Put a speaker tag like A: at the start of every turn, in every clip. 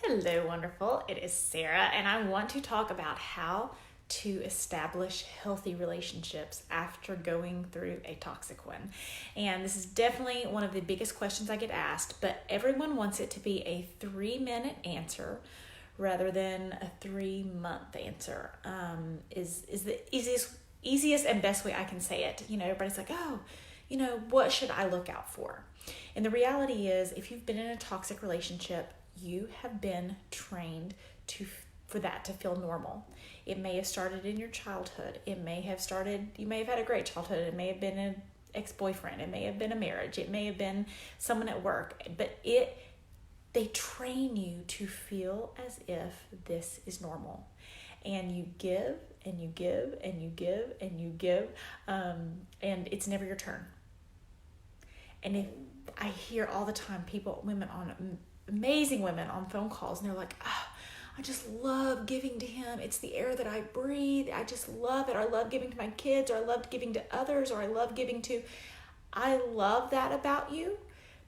A: Hello, wonderful. It is Sarah, and I want to talk about how to establish healthy relationships after going through a toxic one. And this is definitely one of the biggest questions I get asked, but everyone wants it to be a 3-minute answer rather than a 3-month answer. Is the easiest and best way I can say it. Everybody's like, oh, what should I look out for? And the reality is, if you've been in a toxic relationship, you have been trained for that to feel normal. It may have started in your childhood. You may have had a great childhood. It may have been an ex-boyfriend. It may have been a marriage. It may have been someone at work. But they train you to feel as if this is normal. And you give, and you give, and you give, and you give, and it's never your turn. And if I hear all the time amazing women on phone calls, and they're like, oh, I just love giving to him. It's the air that I breathe. I just love it. I love giving to my kids, or I love giving to others, or I love giving to... I love that about you,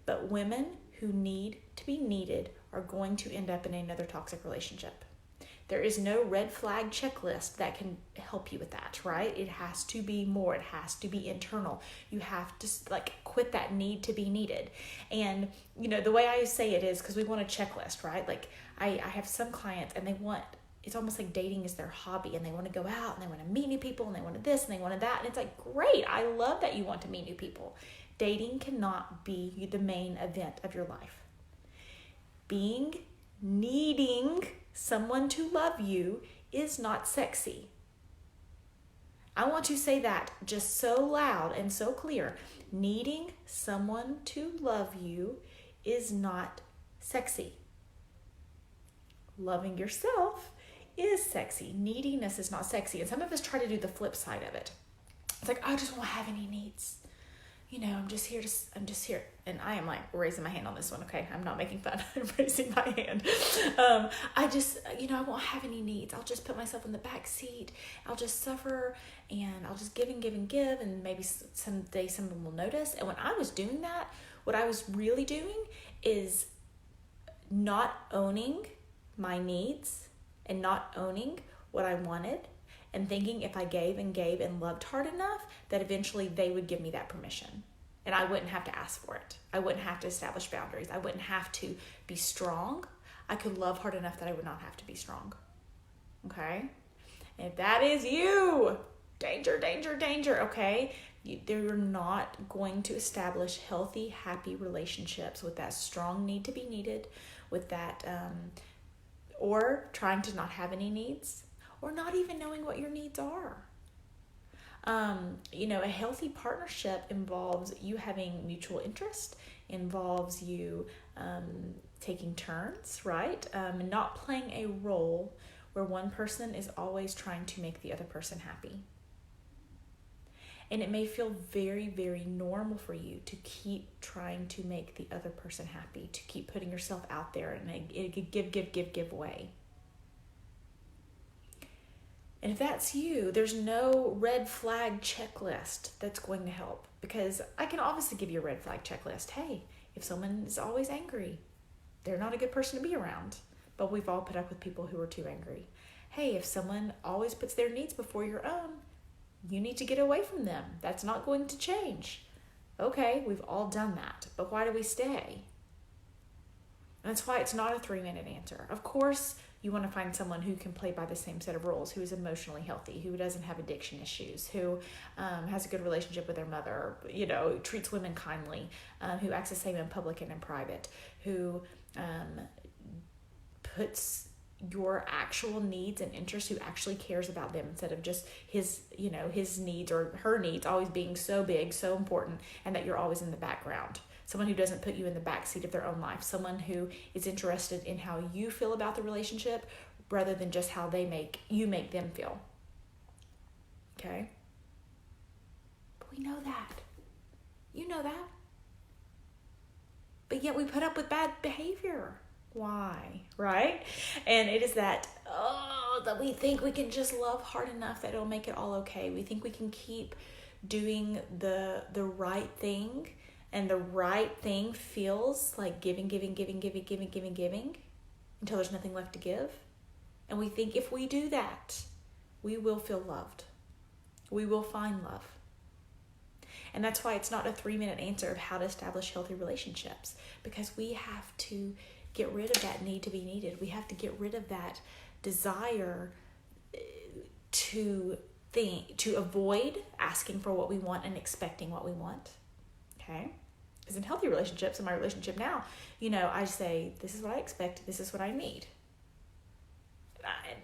A: but women who need to be needed are going to end up in another toxic relationship. There is no red flag checklist that can help you with that, right? It has to be more. It has to be internal. You have to quit that need to be needed. And, the way I say it is because we want a checklist, right? Like I have some clients and it's almost like dating is their hobby, and they want to go out and they want to meet new people and they wanted this and they wanted that. And it's like, great. I love that you want to meet new people. Dating cannot be the main event of your life. Needing someone to love you is not sexy. I want to say that just so loud and so clear. Needing someone to love you is not sexy. Loving yourself is sexy. Neediness is not sexy. And some of us try to do the flip side of it. It's like, I just won't have any needs. I'm just here. And I am raising my hand on this one. Okay. I'm not making fun. I'm raising my hand. I won't have any needs. I'll just put myself in the back seat. I'll just suffer, and I'll just give and give and give. And maybe someday someone will notice. And when I was doing that, what I was really doing is not owning my needs and not owning what I wanted, and thinking if I gave and gave and loved hard enough that eventually they would give me that permission. And I wouldn't have to ask for it. I wouldn't have to establish boundaries. I wouldn't have to be strong. I could love hard enough that I would not have to be strong. Okay? And if that is you, danger, danger, danger, okay? You're not going to establish healthy, happy relationships with that strong need to be needed, with that, or trying to not have any needs, or not even knowing what your needs are. A healthy partnership involves you having mutual interest, involves you taking turns, right? And not playing a role where one person is always trying to make the other person happy. And it may feel very, very normal for you to keep trying to make the other person happy, to keep putting yourself out there and give way. And if that's you, there's no red flag checklist that's going to help, because I can obviously give you a red flag checklist. Hey, if someone is always angry, they're not a good person to be around. But we've all put up with people who are too angry. Hey, if someone always puts their needs before your own, you need to get away from them. That's not going to change. Okay, we've all done that. But why do we stay? And that's why it's not a 3-minute answer. Of course, you want to find someone who can play by the same set of rules, who is emotionally healthy, who doesn't have addiction issues, who has a good relationship with their mother, treats women kindly, who acts the same in public and in private, who puts your actual needs and interests, who actually cares about them instead of just his needs or her needs always being so big, so important, and that you're always in the background. Someone who doesn't put you in the backseat of their own life. Someone who is interested in how you feel about the relationship rather than just how you make them feel. Okay? But we know that. You know that. But yet we put up with bad behavior. Why? Right? And it is that we think we can just love hard enough that it'll make it all okay. We think we can keep doing the right thing, and the right thing feels like giving. And until there's nothing left to give. And we think if we do that, we will feel loved. We will find love. And that's why it's not a 3-minute answer of how to establish healthy relationships, because we have to get rid of that need to be needed. We have to get rid of that desire to avoid asking for what we want and expecting what we want. Okay? Because in healthy relationships, in my relationship now, I say, this is what I expect, this is what I need.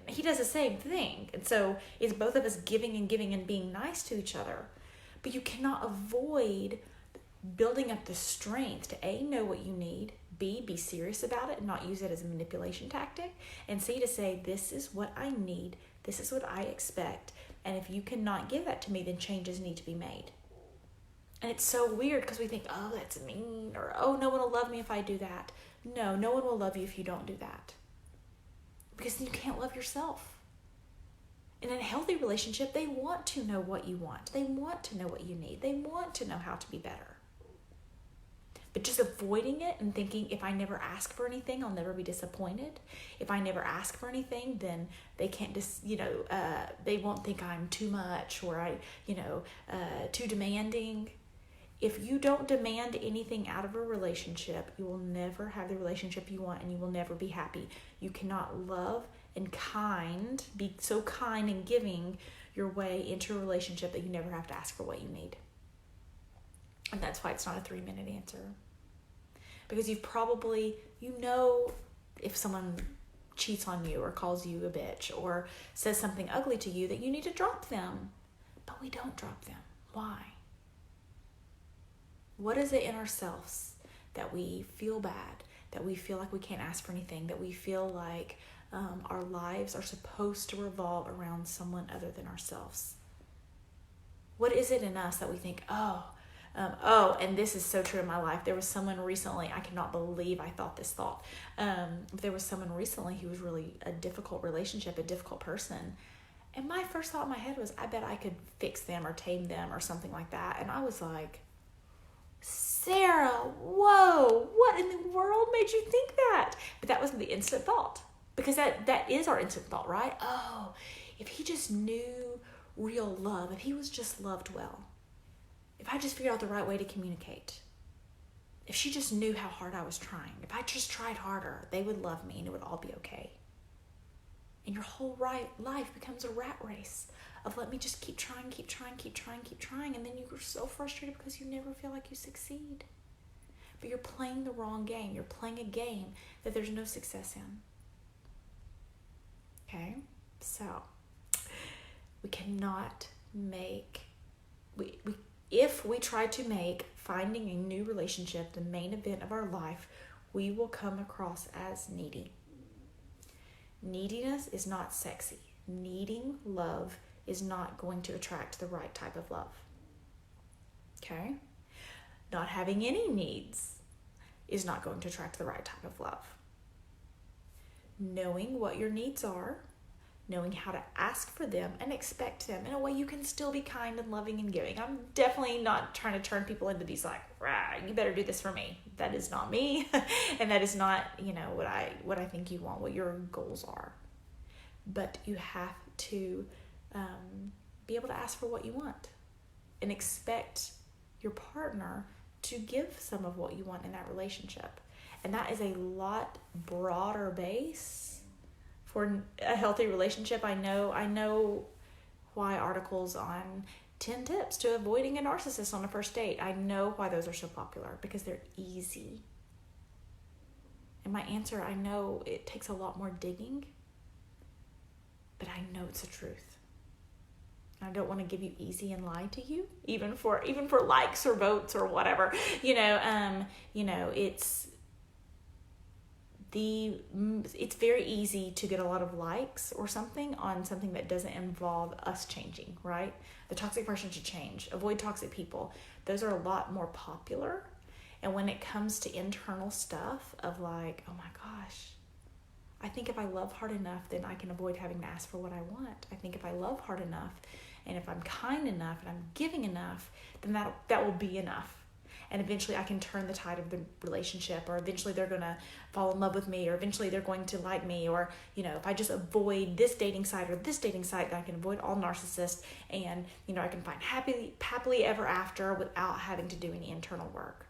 A: He does the same thing. And so it's both of us giving and being nice to each other. But you cannot avoid building up the strength to A, know what you need, B, be serious about it and not use it as a manipulation tactic, and C, to say, this is what I need, this is what I expect, and if you cannot give that to me, then changes need to be made. And it's so weird because we think, oh, that's mean, or oh, no one will love me if I do that. No one will love you if you don't do that. Because then you can't love yourself. In a healthy relationship, they want to know what you want. They want to know what you need. They want to know how to be better. But just avoiding it and thinking, if I never ask for anything, I'll never be disappointed. If I never ask for anything, then they can't they won't think I'm too much, or too demanding. If you don't demand anything out of a relationship, you will never have the relationship you want, and you will never be happy. You cannot love and be so kind and giving your way into a relationship that you never have to ask for what you need. And that's why it's not a 3-minute answer. Because you've probably, if someone cheats on you or calls you a bitch or says something ugly to you, that you need to drop them. But we don't drop them. Why? What is it in ourselves that we feel bad, that we feel like we can't ask for anything, that we feel like our lives are supposed to revolve around someone other than ourselves? What is it in us that we think, and this is so true in my life. There was someone recently, I cannot believe I thought this thought. There was someone recently who was really a difficult relationship, a difficult person. And my first thought in my head was, I bet I could fix them or tame them or something like that. And I was like, Sarah, whoa, what in the world made you think that? But that wasn't the instant thought, because that is our instant thought, right? Oh, if he just knew real love, if he was just loved well, if I just figured out the right way to communicate, if she just knew how hard I was trying, if I just tried harder, they would love me and it would all be okay. And your whole life becomes a rat race of let me just keep trying. And then you're so frustrated because you never feel like you succeed. But you're playing the wrong game. You're playing a game that there's no success in. Okay? So, we cannot make... If we try to make finding a new relationship the main event of our life, we will come across as needy. Neediness is not sexy. Needing love is not going to attract the right type of love. Okay? Not having any needs is not going to attract the right type of love. Knowing what your needs are, knowing how to ask for them and expect them in a way you can still be kind and loving and giving. I'm definitely not trying to turn people into these like, rah, you better do this for me. That is not me. And that is not, what I think you want, what your goals are. But you have to be able to ask for what you want and expect your partner to give some of what you want in that relationship. And that is a lot broader base for a healthy relationship. I know why articles on 10 tips to avoiding a narcissist on a first date, I know why those are so popular, because they're easy. And my answer, I know it takes a lot more digging, but I know it's the truth. I don't want to give you easy and lie to you, even for likes or votes or whatever. It's very easy to get a lot of likes or something on something that doesn't involve us changing, right? The toxic person should change. Avoid toxic people. Those are a lot more popular. And when it comes to internal stuff of like, oh my gosh, I think if I love hard enough, then I can avoid having to ask for what I want. I think if I love hard enough, and if I'm kind enough and I'm giving enough, then that will be enough. and eventually I can turn the tide of the relationship, or eventually they're going to fall in love with me, or eventually they're going to like me, or, if I just avoid this dating site or this dating site, then I can avoid all narcissists, and, I can find happily ever after without having to do any internal work.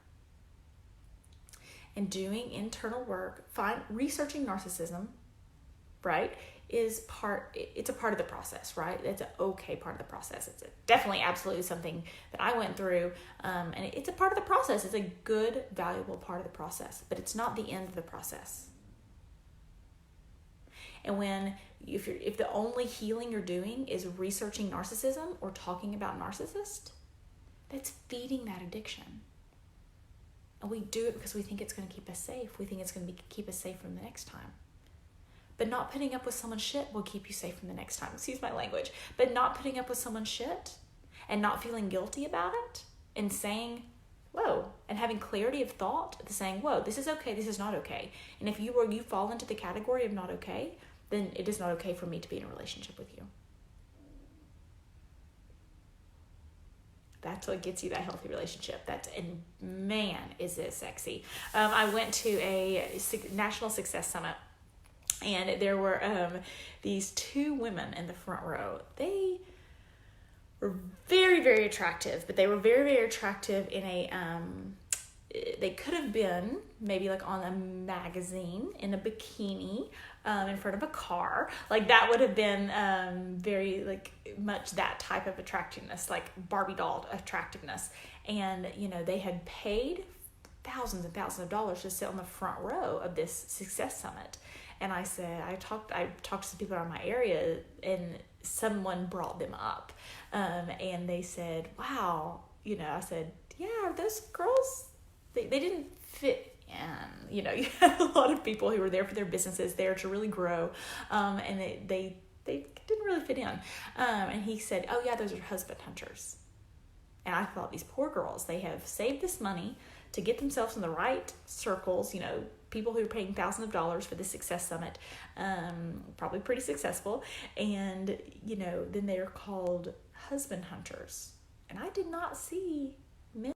A: And doing internal work, researching narcissism, right, it's a part of the process, right? It's an okay part of the process. It's definitely absolutely something that I went through, and it's a part of the process. It's a good, valuable part of the process, but it's not the end of the process. And if the only healing you're doing is researching narcissism or talking about narcissists, that's feeding that addiction. And we do it because we think it's going to keep us safe. We think it's going to keep us safe from the next time. But not putting up with someone's shit will keep you safe from the next time. Excuse my language. But not putting up with someone's shit and not feeling guilty about it and saying, whoa, and having clarity of thought, saying, whoa, this is okay, this is not okay. And if you fall into the category of not okay, then it is not okay for me to be in a relationship with you. That's what gets you that healthy relationship. And man, is it sexy. I went to a National Success Summit, and there were these two women in the front row. They were very, very attractive, but they were very, very attractive in they could have been maybe like on a magazine in a bikini in front of a car. Like that would have been very like much that type of attractiveness, like Barbie doll attractiveness. And, they had paid thousands and thousands of dollars to sit on the front row of this Success Summit. And I said, I talked to some people around my area, and someone brought them up. And they said, wow, I said, yeah, those girls, they didn't fit in. You had a lot of people who were there for their businesses, there to really grow. And they didn't really fit in. And he said, oh yeah, those are husband hunters. And I thought, these poor girls, they have saved this money to get themselves in the right circles, people who are paying thousands of dollars for the Success Summit, probably pretty successful. And, then they're called husband hunters. And I did not see